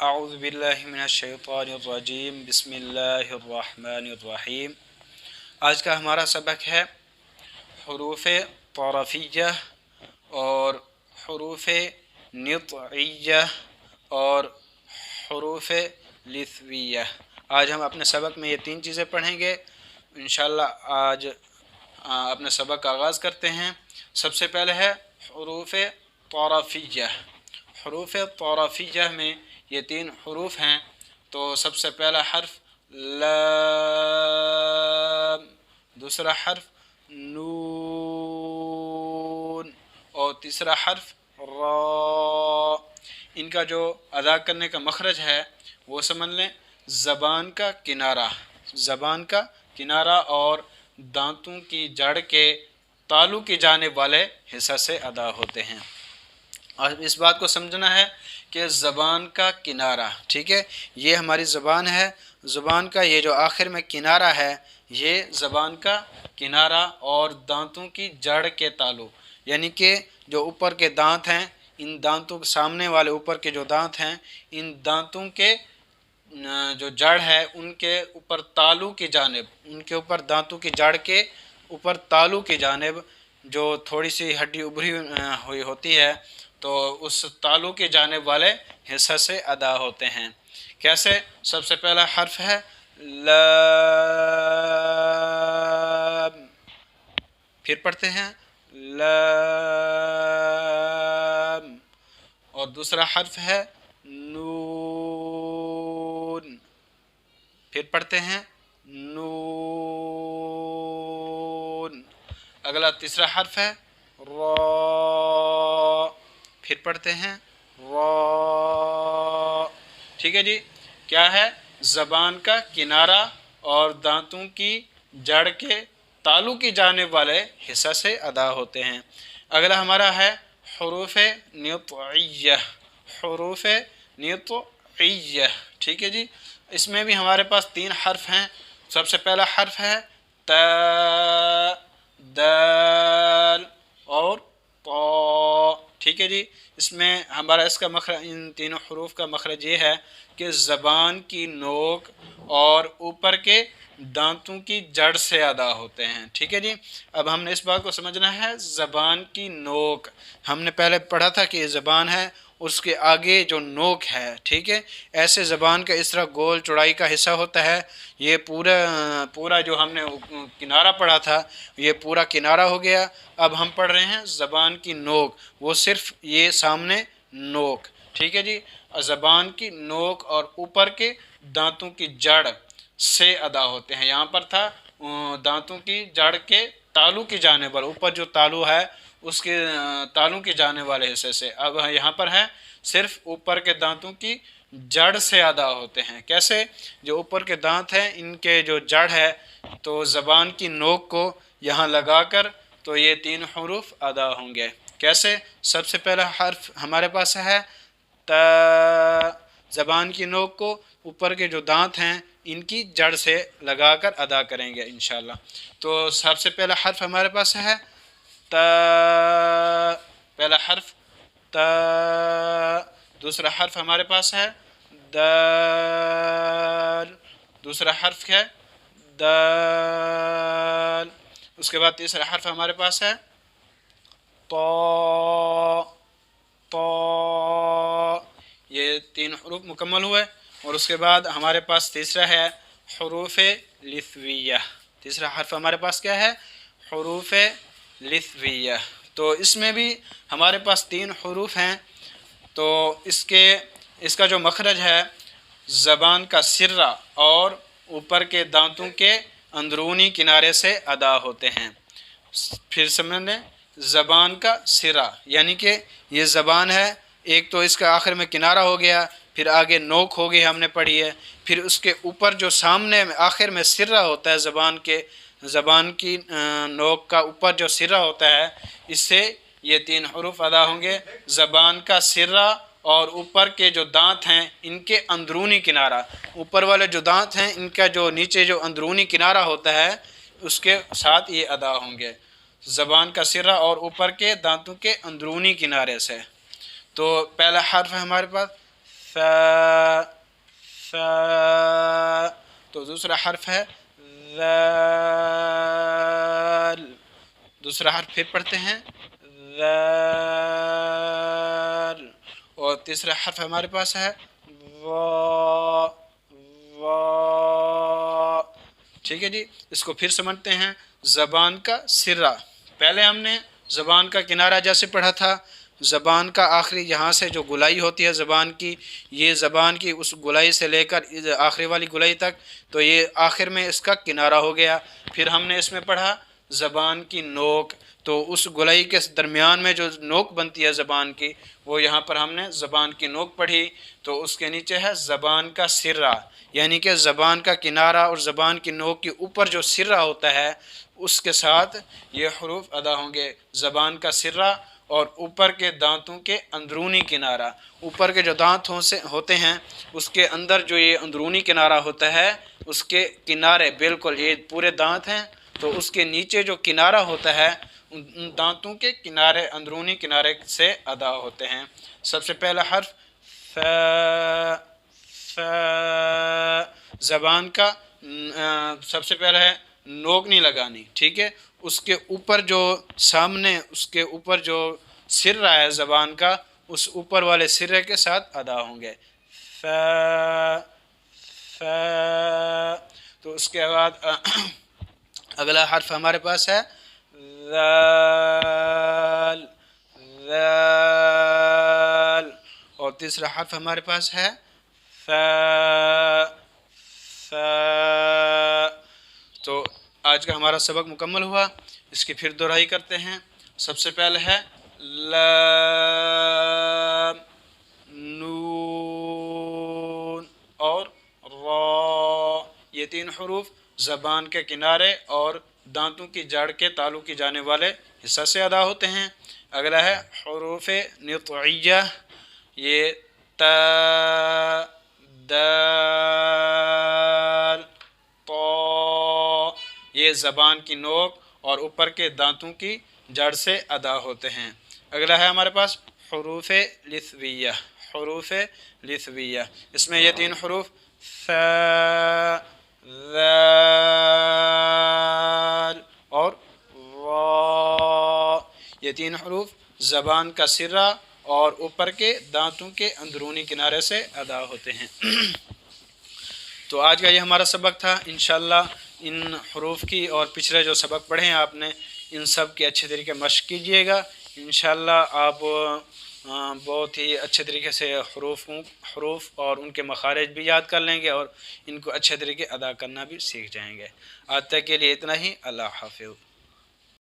اعوذ باللہ من الشیطان الرجیم بسم اللہ الرحمن الرحیم۔ آج کا ہمارا سبق ہے حروف طرفیہ اور حروف نطعیہ اور حروف لثویہ۔ آج ہم اپنے سبق میں یہ تین چیزیں پڑھیں گے انشاءاللہ۔ آج اپنے سبق کا آغاز کرتے ہیں۔ سب سے پہلے ہے حروف طرفیہ۔ حروف طرفیہ میں یہ تین حروف ہیں، تو سب سے پہلا حرف لام، دوسرا حرف نون اور تیسرا حرف را۔ ان کا جو ادا کرنے کا مخرج ہے وہ سمجھ لیں زبان کا کنارہ، زبان کا کنارہ اور دانتوں کی جڑ کے تالو کی جانب والے حصہ سے ادا ہوتے ہیں۔ اور اس بات کو سمجھنا ہے کہ زبان کا کنارہ، ٹھیک ہے، یہ ہماری زبان ہے، زبان کا یہ جو آخر میں کنارہ ہے یہ زبان کا کنارہ اور دانتوں کی جڑ کے تالو، یعنی کہ جو اوپر کے دانت ہیں، ان دانتوں کے سامنے والے اوپر کے جو دانت ہیں، ان دانتوں کے جو جڑ ہے ان کے اوپر تالو کی جانب، ان کے اوپر دانتوں کی جڑ کے اوپر تالو کی جانب جو تھوڑی سی ہڈی ابھری ہوئی ہوتی ہے، تو اس تالو کی جانب والے حصہ سے ادا ہوتے ہیں۔ کیسے؟ سب سے پہلا حرف ہے لام، پھر پڑھتے ہیں لام، اور دوسرا حرف ہے نون، پھر پڑھتے ہیں نون۔ اگلا تیسرا حرف ہے را، پھر پڑھتے ہیں را۔ ٹھیک ہے جی، کیا ہے؟ زبان کا کنارہ اور دانتوں کی جڑ کے تالو کی جانب والے حصہ سے ادا ہوتے ہیں۔ اگلا ہمارا ہے حروف نطعیہ، حروف نطعیہ، ٹھیک ہے جی۔ اس میں بھی ہمارے پاس تین حرف ہیں۔ سب سے پہلا حرف ہے تا، دال اور طا، ٹھیک ہے جی۔ اس میں ہمارا اس کا مخرج، ان تینوں حروف کا مخرج یہ ہے کہ زبان کی نوک اور اوپر کے دانتوں کی جڑ سے ادا ہوتے ہیں، ٹھیک ہے جی۔ اب ہم نے اس بات کو سمجھنا ہے، زبان کی نوک، ہم نے پہلے پڑھا تھا کہ یہ زبان ہے، اس کے آگے جو نوک ہے، ٹھیک ہے، ایسے زبان کا اس طرح گول چوڑائی کا حصہ ہوتا ہے۔ یہ پورا جو ہم نے کنارہ پڑھا تھا یہ پورا کنارہ ہو گیا۔ اب ہم پڑھ رہے ہیں زبان کی نوک، وہ صرف یہ سامنے نوک، ٹھیک ہے جی۔ زبان کی نوک اور اوپر کے دانتوں کی جڑ سے ادا ہوتے ہیں۔ یہاں پر تھا دانتوں کی جڑ کے تالو کی جانب پر، اوپر جو تالو ہے اس کے تالو کی جانے والے حصے سے۔ اب یہاں پر ہے صرف اوپر کے دانتوں کی جڑ سے ادا ہوتے ہیں۔ کیسے؟ جو اوپر کے دانت ہیں ان کے جو جڑ ہے، تو زبان کی نوک کو یہاں لگا کر تو یہ تین حروف ادا ہوں گے۔ کیسے؟ سب سے پہلا حرف ہمارے پاس ہے تا، زبان کی نوک کو اوپر کے جو دانت ہیں ان کی جڑ سے لگا کر ادا کریں گے انشاءاللہ۔ تو سب سے پہلا حرف ہمارے پاس ہے تا، پہلا حرف تا۔ دوسرا حرف ہمارے پاس ہے دال، دوسرا حرف ہے دال۔ اس کے بعد تیسرا حرف ہمارے پاس ہے طا، طا۔ یہ تین حروف مکمل ہوئے، اور اس کے بعد ہمارے پاس تیسرا ہے حروف لثویہ۔ تیسرا حرف ہمارے پاس کیا ہے؟ حروف لثویہ۔ تو اس میں بھی ہمارے پاس تین حروف ہیں، تو اس کا جو مخرج ہے زبان کا سرہ اور اوپر کے دانتوں کے اندرونی کنارے سے ادا ہوتے ہیں۔ پھر سمجھ لیں، زبان کا سرہ یعنی کہ یہ زبان ہے، ایک تو اس کا آخر میں کنارہ ہو گیا، پھر آگے نوک ہو گئی ہم نے پڑھی ہے، پھر اس کے اوپر جو سامنے آخر میں سرہ ہوتا ہے زبان کی نوک کا اوپر جو سرہ ہوتا ہے، اس سے یہ تین حروف ادا ہوں گے۔ زبان کا سرہ اور اوپر کے جو دانت ہیں ان کے اندرونی کنارہ، اوپر والے جو دانت ہیں ان کا جو نیچے جو اندرونی کنارہ ہوتا ہے اس کے ساتھ یہ ادا ہوں گے، زبان کا سرہ اور اوپر کے دانتوں کے اندرونی کنارے سے۔ تو پہلا حرف ہے ہمارے پاس ثا ثا، تو دوسرا حرف ہے ذال، دوسرا حرف پھر پڑھتے ہیں ذال، اور تیسرا حرف ہمارے پاس ہے وا وا، ٹھیک ہے جی۔ اس کو پھر سمجھتے ہیں زبان کا سرہ۔ پہلے ہم نے زبان کا کنارہ جیسے پڑھا تھا، زبان کا آخری یہاں سے جو گلائی ہوتی ہے زبان کی، یہ زبان کی اس گلائی سے لے کر آخری والی گلائی تک، تو یہ آخر میں اس کا کنارہ ہو گیا۔ پھر ہم نے اس میں پڑھا زبان کی نوک، تو اس گلائی کے درمیان میں جو نوک بنتی ہے زبان کی، وہ یہاں پر ہم نے زبان کی نوک پڑھی، تو اس کے نیچے ہے زبان کا سرہ، یعنی کہ زبان کا کنارہ اور زبان کی نوک کے اوپر جو سرہ ہوتا ہے اس کے ساتھ یہ حروف ادا ہوں گے، زبان کا سرہ اور اوپر کے دانتوں کے اندرونی کنارہ۔ اوپر کے جو دانت ہوتے ہیں اس کے اندر جو یہ اندرونی کنارہ ہوتا ہے، اس کے کنارے بالکل یہ پورے دانت ہیں، تو اس کے نیچے جو کنارہ ہوتا ہے ان دانتوں کے کنارے اندرونی کنارے سے ادا ہوتے ہیں۔ سب سے پہلا حرف فا، فا، زبان کا سب سے پہلا ہے نوک نہیں لگانی، ٹھیک ہے، اس کے اوپر جو سامنے اس کے اوپر جو سرہ ہے زبان کا، اس اوپر والے سرے کے ساتھ ادا ہوں گے، فا فا۔ تو اس کے بعد اگلا حرف ہمارے پاس ہے ذال، ذال، اور تیسرا حرف ہمارے پاس ہے ثا، ثا۔ تو آج کا ہمارا سبق مکمل ہوا، اس کی پھر دہرائی کرتے ہیں۔ سب سے پہلے ہے لام، نون اور را، یہ تین حروف زبان کے کنارے اور دانتوں کی جڑ کے تعلق کی جانے والے حصہ سے ادا ہوتے ہیں۔ اگلا ہے حروف نطعیہ، یہ تا، دال، طا، یہ زبان کی نوک اور اوپر کے دانتوں کی جڑ سے ادا ہوتے ہیں۔ اگلا ہے ہمارے پاس حروف لثویہ، حروف لثویہ، اس میں یہ تین حروف ثا، ذال اور را، یہ تین حروف زبان کا سرہ اور اوپر کے دانتوں کے اندرونی کنارے سے ادا ہوتے ہیں۔ تو آج کا یہ ہمارا سبق تھا، انشاءاللہ ان حروف کی اور پچھلے جو سبق پڑھے ہیں آپ نے ان سب کی اچھے طریقے مشق کیجئے گا، انشاءاللہ آپ بہت ہی اچھے طریقے سے حروف اور ان کے مخارج بھی یاد کر لیں گے اور ان کو اچھے طریقے ادا کرنا بھی سیکھ جائیں گے۔ آج تک کے لیے اتنا ہی، اللہ حافظ۔